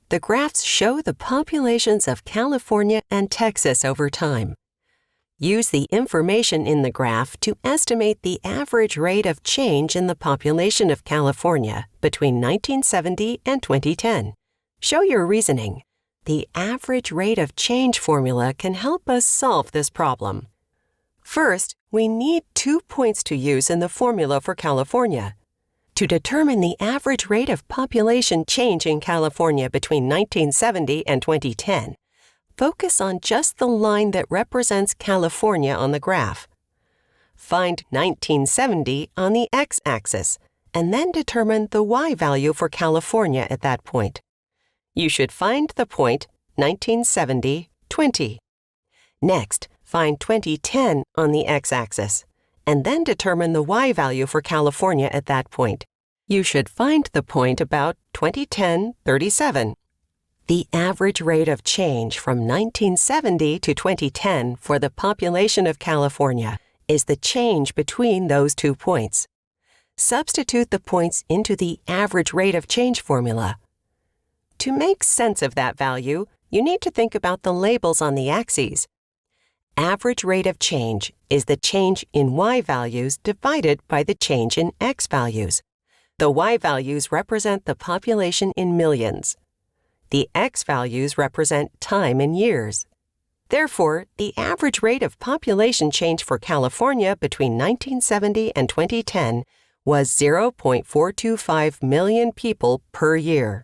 The graphs show the populations of California and Texas over time. Use the information in the graph to estimate the average rate of change in the population of California between 1970 and 2010. Show your reasoning. The average rate of change formula can help us solve this problem. First, we need 2 points to use in the formula for California. To determine the average rate of population change in California between 1970 and 2010, focus on just the line that represents California on the graph. Find 1970 on the x-axis, and then determine the y value for California at that point. You should find the point 1970, 20. Next, find 2010 on the x-axis, and then determine the y value for California at that point. You should find the point about 2010, 37. The average rate of change from 1970 to 2010 for the population of California is the change between those 2 points. Substitute the points into the average rate of change formula. To make sense of that value, you need to think about the labels on the axes. Average rate of change is the change in y values divided by the change in x values. The y values represent the population in millions. The x values represent time in years. Therefore, the average rate of population change for California between 1970 and 2010 was 0.425 million people per year.